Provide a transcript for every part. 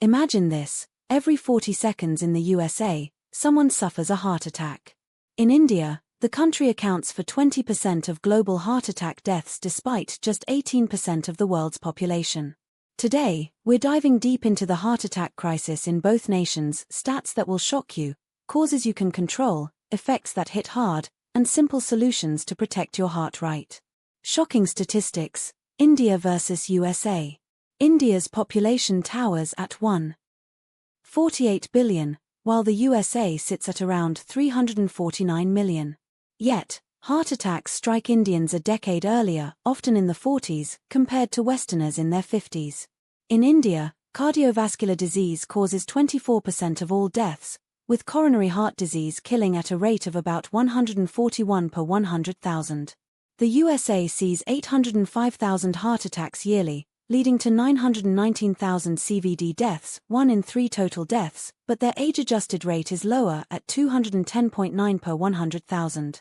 Imagine this: every 40 seconds in the USA, someone suffers a heart attack. In India, the country accounts for 20% of global heart attack deaths despite just 18% of the world's population. Today, we're diving deep into the heart attack crisis in both nations, stats that will shock you, causes you can control, effects that hit hard, and simple solutions to protect your heart right. Shocking statistics: India versus USA. India's population towers at 1.48 billion, while the USA sits at around 349 million. Yet, heart attacks strike Indians a decade earlier, often in the 40s, compared to Westerners in their 50s. In India, cardiovascular disease causes 24% of all deaths, with coronary heart disease killing at a rate of about 141 per 100,000. The USA sees 805,000 heart attacks yearly, leading to 919,000 CVD deaths, 1 in 3 total deaths, but their age-adjusted rate is lower at 210.9 per 100,000.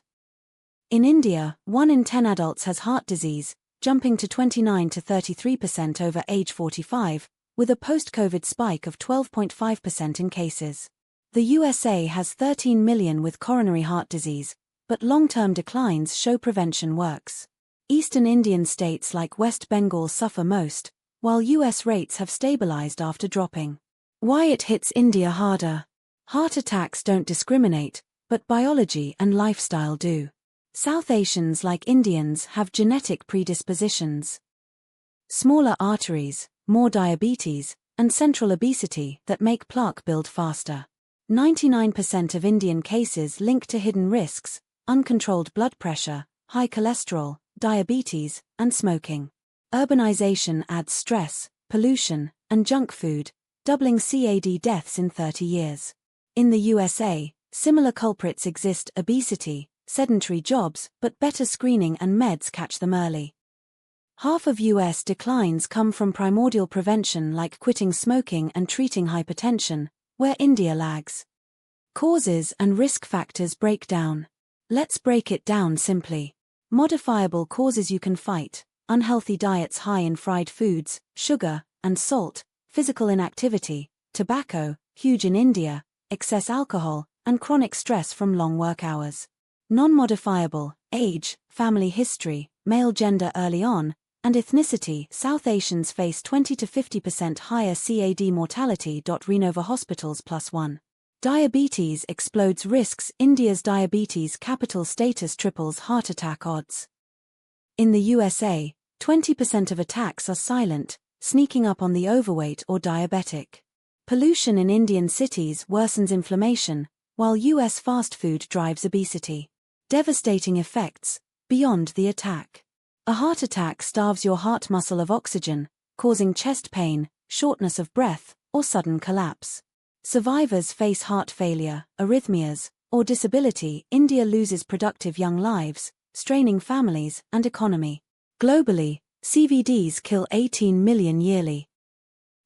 In India, 1 in 10 adults has heart disease, jumping to 29 to 33% over age 45, with a post-COVID spike of 12.5% in cases. The USA has 13 million with coronary heart disease, but long-term declines show prevention works. Eastern Indian states like West Bengal suffer most, while US rates have stabilized after dropping. Why it hits India harder? Heart attacks don't discriminate, but biology and lifestyle do. South Asians like Indians have genetic predispositions. Smaller arteries, more diabetes, and central obesity that make plaque build faster. 99% of Indian cases link to hidden risks: uncontrolled blood pressure, high cholesterol, diabetes, and smoking. Urbanization adds stress, pollution, and junk food, doubling CAD deaths in 30 years. In the USA, similar culprits exist: obesity, sedentary jobs, but better screening and meds catch them early. Half of US declines come from primordial prevention like quitting smoking and treating hypertension, where India lags. Causes and risk factors breakdown. Let's break it down simply. Modifiable causes you can fight: unhealthy diets high in fried foods, sugar, and salt, physical inactivity, tobacco, huge in India, excess alcohol, and chronic stress from long work hours. Non-modifiable: age, family history, male gender early on, and ethnicity. South Asians face 20 to 50% higher CAD mortality. Renova Hospitals +1. Diabetes explodes risks: India's diabetes capital status triples heart attack odds. In the USA, 20% of attacks are silent, sneaking up on the overweight or diabetic. Pollution in Indian cities worsens inflammation, while US fast food drives obesity. Devastating effects beyond the attack. A heart attack starves your heart muscle of oxygen, causing chest pain, shortness of breath, or sudden collapse. Survivors face heart failure, arrhythmias, or disability. India loses productive young lives, straining families and economy. Globally, CVDs kill 18 million yearly.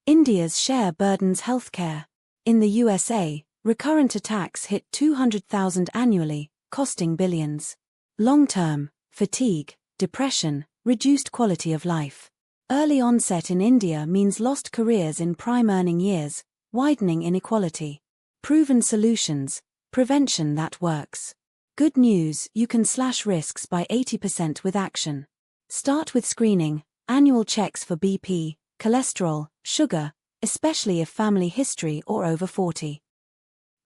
India's share burdens healthcare. In the USA, recurrent attacks hit 200,000 annually, costing billions. Long-term: fatigue, depression, reduced quality of life. Early onset in India means lost careers in prime earning years, widening inequality. Proven solutions: prevention that works. Good news: you can slash risks by 80% with action. Start with screening, annual checks for BP, cholesterol, sugar, especially if family history or over 40.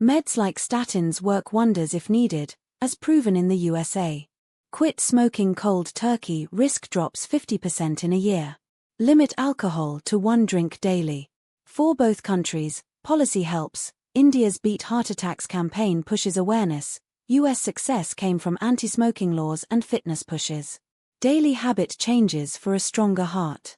Meds like statins work wonders if needed, as proven in the USA. Quit smoking cold turkey, risk drops 50% in a year. Limit alcohol to 1 drink daily. For both countries, policy helps. India's Beat Heart Attacks campaign pushes awareness. US success came from anti-smoking laws and fitness pushes. Daily habit changes for a stronger heart.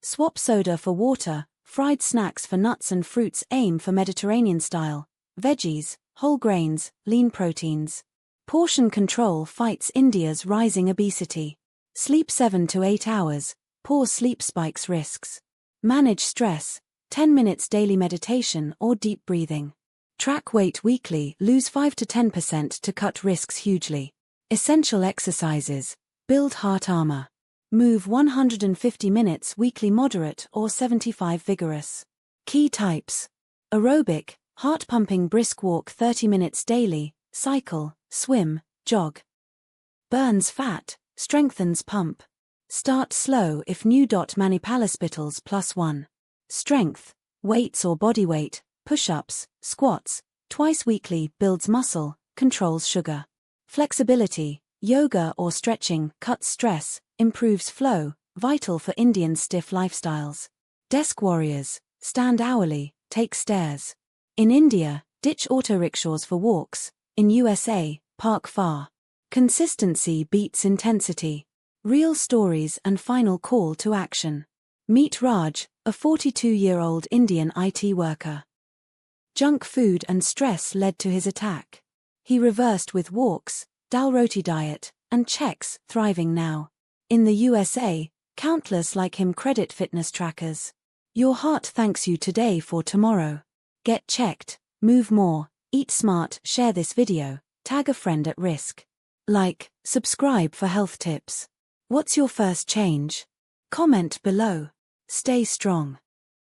Swap soda for water, fried snacks for nuts and fruits. Aim for Mediterranean style: veggies, whole grains, lean proteins. Portion control fights India's rising obesity. Sleep 7 to 8 hours. Poor sleep spikes risks. Manage stress: 10 minutes daily meditation or deep breathing. Track weight weekly, lose 5 to 10% to cut risks hugely. Essential exercises: build heart armor. Move 150 minutes weekly, moderate or 75 vigorous. Key types: aerobic, heart-pumping brisk walk 30 minutes daily, cycle, swim, jog. Burns fat, strengthens pump. Start slow if new. Manipalaspitals +1. Strength, weights or body weight, push-ups, squats, twice weekly, builds muscle, controls sugar. Flexibility, yoga or stretching, cuts stress, improves flow, vital for Indian stiff lifestyles. Desk warriors, stand hourly, take stairs. In India, ditch auto-rickshaws for walks. In USA, park far. Consistency beats intensity. Real stories and final call to action. Meet Raj, a 42-year-old Indian IT worker. Junk food and stress led to his attack. He reversed with walks, dal roti diet, and checks, thriving now. In the USA, countless like him credit fitness trackers. Your heart thanks you today for tomorrow. Get checked, move more, eat smart. Share this video, tag a friend at risk. Like, subscribe for health tips. What's your first change? Comment below. Stay strong.